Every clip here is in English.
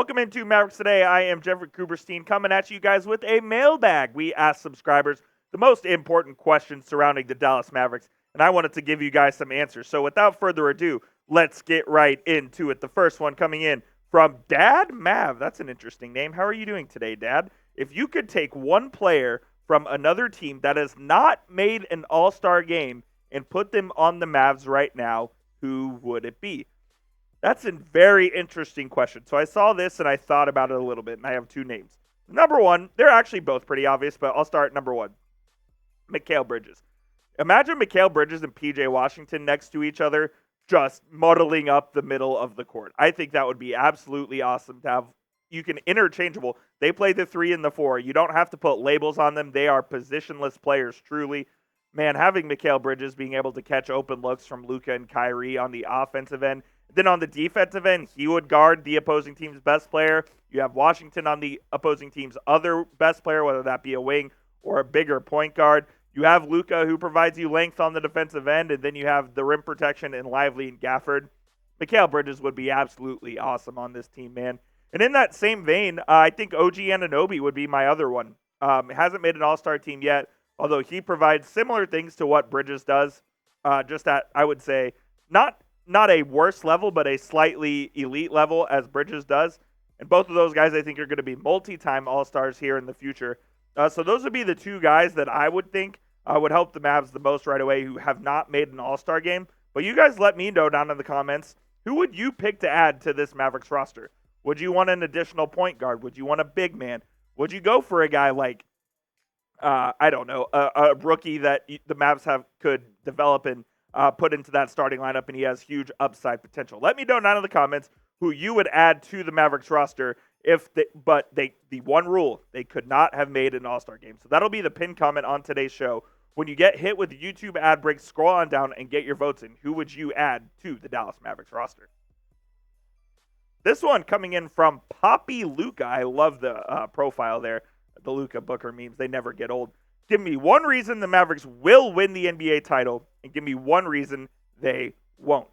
Welcome into Mavericks Today. I am Jeffrey Kuberstein coming at you guys with a mailbag. We asked subscribers the most important questions surrounding the Dallas Mavericks, and I wanted to give you guys some answers. So without further ado, let's get right into it. The first one coming in from Dad Mav. That's an interesting name. How are you doing today, Dad? If you could take one player from another team that has not made an All-Star game and put them on the Mavs right now, who would it be? That's a very interesting question. So I saw this and I thought about it a little bit, and I have two names. Number one, they're actually both pretty obvious, but I'll start number one. Mikal Bridges. Imagine Mikal Bridges and PJ Washington next to each other, just muddling up the middle of the court. I think that would be absolutely awesome to have. You can interchangeable. They play the 3 and the 4. You don't have to put labels on them. They are positionless players, truly. Man, having Mikal Bridges being able to catch open looks from Luka and Kyrie on the offensive end. Then on the defensive end, he would guard the opposing team's best player. You have Washington on the opposing team's other best player, whether that be a wing or a bigger point guard. You have Luka, who provides you length on the defensive end, and then you have the rim protection in Lively and Gafford. Mikal Bridges would be absolutely awesome on this team, man. And in that same vein, I think OG Anunoby would be my other one. Hasn't made an all-star team yet, although he provides similar things to what Bridges does. Just at, I would say, not a worse level, but a slightly elite level as Bridges does. And both of those guys, I think, are going to be multi-time All-Stars here in the future. So those would be the two guys that I would think would help the Mavs the most right away who have not made an All-Star game. But you guys let me know down in the comments, who would you pick to add to this Mavericks roster? Would you want an additional point guard? Would you want a big man? Would you go for a guy like, I don't know, a rookie that the Mavs could develop and put into that starting lineup, and he has huge upside potential? Let me know down in the comments who you would add to the Mavericks roster but the one rule, they could not have made an All-Star game. So that'll be the pinned comment on today's show. When you get hit with the YouTube ad break, scroll on down and get your votes in. Who would you add to the Dallas Mavericks roster? This one coming in from Poppy Luca. I love the profile there. The Luca Booker memes, they never get old. Give me one reason the Mavericks will win the NBA title, and give me one reason they won't.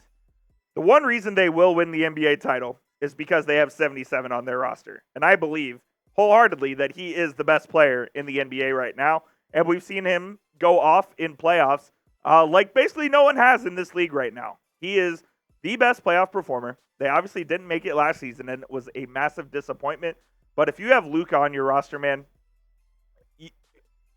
The one reason they will win the NBA title is because they have 77 on their roster. And I believe wholeheartedly that he is the best player in the NBA right now. And we've seen him go off in playoffs like basically no one has in this league right now. He is the best playoff performer. They obviously didn't make it last season, and it was a massive disappointment. But if you have Luka on your roster, man,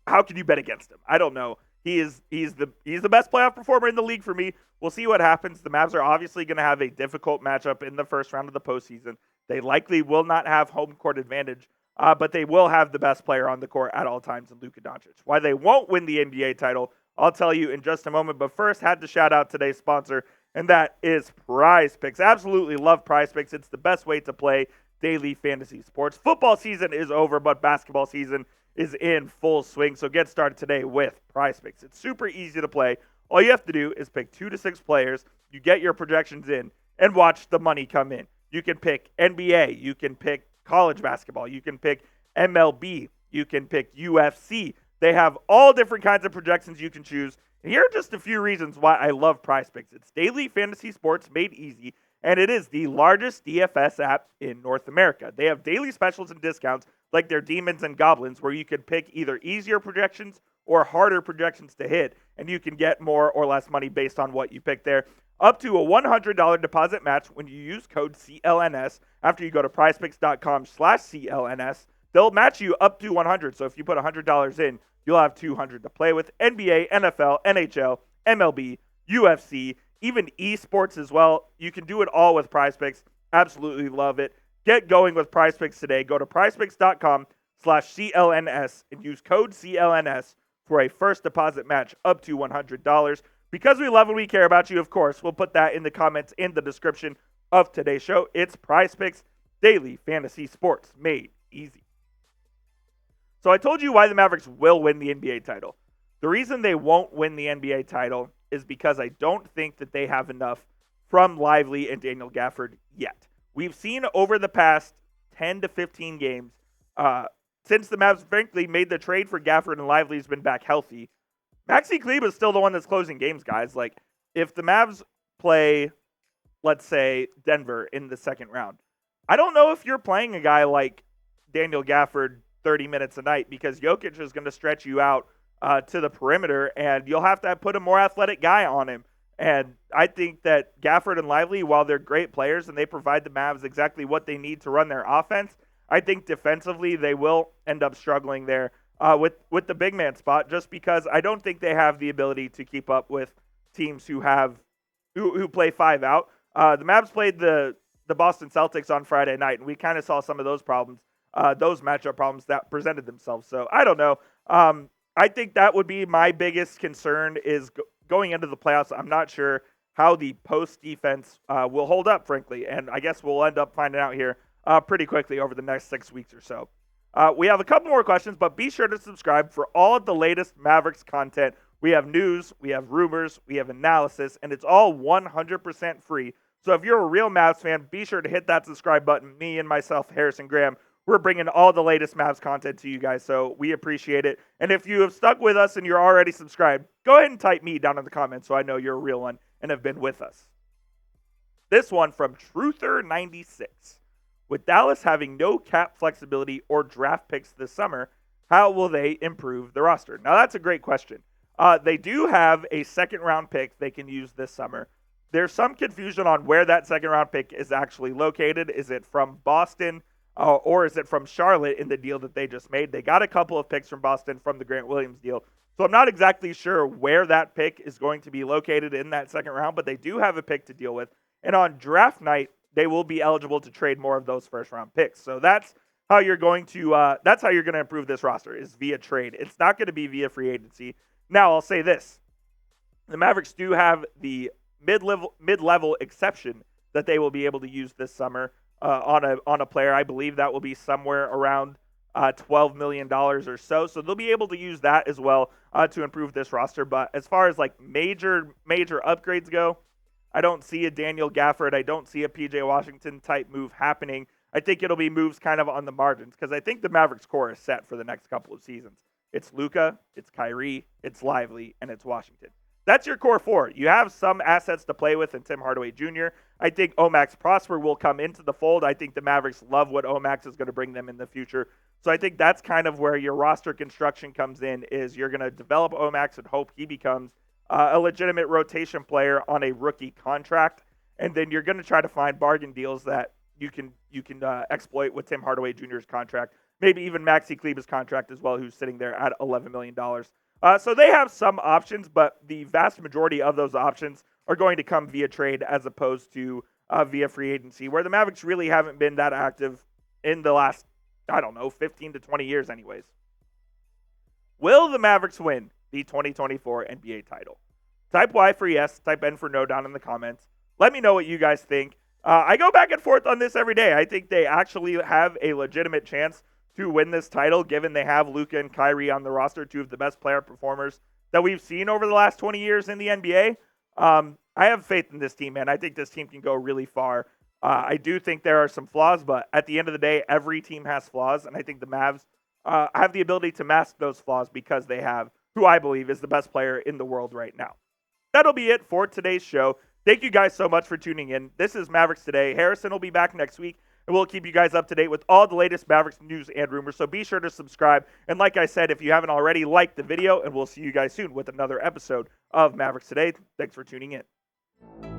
how can you bet against him? I don't know. He's the best playoff performer in the league for me. We'll see what happens. The Mavs are obviously going to have a difficult matchup in the first round of the postseason. They likely will not have home court advantage, but they will have the best player on the court at all times in Luka Doncic. Why they won't win the NBA title, I'll tell you in just a moment. But first, had to shout out today's sponsor, and that is Prize Picks. Absolutely love Prize Picks. It's the best way to play daily fantasy sports. Football season is over, but basketball season is in full swing. So get started today with Prize Picks. It's super easy to play. All you have to do is pick 2 to 6 players. You get your projections in and watch the money come in. You can pick NBA. You can pick college basketball. You can pick MLB. You can pick UFC. They have all different kinds of projections you can choose. And here are just a few reasons why I love Prize Picks. It's daily fantasy sports made easy, and it is the largest DFS app in North America. They have daily specials and discounts like their Demons and Goblins, where you can pick either easier projections or harder projections to hit, and you can get more or less money based on what you pick there. Up to a $100 deposit match when you use code CLNS after you go to prizepicks.com/CLNS. They'll match you up to $100. So if you put $100 in, you'll have $200 to play with. NBA, NFL, NHL, MLB, UFC, even esports as well. You can do it all with Prize Picks. Absolutely love it. Get going with Prize Picks today. Go to prizepicks.com/CLNS and use code CLNS for a first deposit match up to $100. Because we love and we care about you, of course, we'll put that in the comments in the description of today's show. It's Prize Picks, daily fantasy sports made easy. So I told you why the Mavericks will win the NBA title. The reason they won't win the NBA title is because I don't think that they have enough from Lively and Daniel Gafford yet. We've seen over the past 10 to 15 games, since the Mavs, frankly, made the trade for Gafford and Lively's been back healthy, Maxi Kleber is still the one that's closing games, guys. Like, if the Mavs play, let's say, Denver in the second round, I don't know if you're playing a guy like Daniel Gafford 30 minutes a night because Jokic is going to stretch you out to the perimeter, and you'll have to put a more athletic guy on him. And I think that Gafford and Lively, while they're great players and they provide the Mavs exactly what they need to run their offense, I think defensively they will end up struggling there with the big man spot, just because I don't think they have the ability to keep up with teams who play five out. The Mavs played the Boston Celtics on Friday night, and we kind of saw some of those problems, those matchup problems that presented themselves. So I don't know. I think that would be my biggest concern is going into the playoffs. I'm not sure how the post defense will hold up, frankly, and I guess we'll end up finding out here pretty quickly over the next 6 weeks or so. We have a couple more questions, but be sure to subscribe for all of the latest Mavericks content. We have news, we have rumors, we have analysis, and it's all 100% free. So if you're a real Mavs fan, be sure to hit that subscribe button. Me and myself, Harrison Graham, we're bringing all the latest Mavs content to you guys, so we appreciate it. And if you have stuck with us and you're already subscribed, go ahead and type me down in the comments so I know you're a real one and have been with us. This one from Truther96. With Dallas having no cap flexibility or draft picks this summer, how will they improve the roster? Now, that's a great question. They do have a second-round pick they can use this summer. There's some confusion on where that second-round pick is actually located. Is it from Boston or is it from Charlotte in the deal that they just made? They got a couple of picks from Boston from the Grant Williams deal. So I'm not exactly sure where that pick is going to be located in that second round, but they do have a pick to deal with. And on draft night, they will be eligible to trade more of those first-round picks. So that's how you're going to improve this roster, is via trade. It's not going to be via free agency. Now, I'll say this. The Mavericks do have the mid-level exception that they will be able to use this summer on a player. I believe that will be somewhere around $12 million or so. So they'll be able to use that as well to improve this roster. But as far as like major upgrades go, I don't see a Daniel Gafford. I don't see a PJ Washington type move happening. I think it'll be moves kind of on the margins because I think the Mavericks core is set for the next couple of seasons. It's Luka, it's Kyrie, it's Lively, and it's Washington. That's your core four. You have some assets to play with in Tim Hardaway Jr. I think Max Prosper will come into the fold. I think the Mavericks love what Max is going to bring them in the future. So I think that's kind of where your roster construction comes in, is you're going to develop Max and hope he becomes a legitimate rotation player on a rookie contract, and then you're going to try to find bargain deals that you can exploit with Tim Hardaway Jr.'s contract, maybe even Maxi Kleber's contract as well, who's sitting there at $11 million. So they have some options, but the vast majority of those options are going to come via trade as opposed to via free agency, where the Mavericks really haven't been that active in the last, 15 to 20 years anyways. Will the Mavericks win the 2024 NBA title? Type Y for yes, type N for no down in the comments. Let me know what you guys think. I go back and forth on this every day. I think they actually have a legitimate chance to win this title, given they have Luka and Kyrie on the roster, two of the best player performers that we've seen over the last 20 years in the NBA. I have faith in this team, man. I think this team can go really far. I do think there are some flaws, but at the end of the day, every team has flaws, and I think the Mavs have the ability to mask those flaws because they have who I believe is the best player in the world right now. That'll be it for today's show. Thank you guys so much for tuning in. This is Mavericks Today. Harrison will be back next week, and we'll keep you guys up to date with all the latest Mavericks news and rumors. So be sure to subscribe. And like I said, if you haven't already, like the video, and we'll see you guys soon with another episode of Mavericks Today. Thanks for tuning in.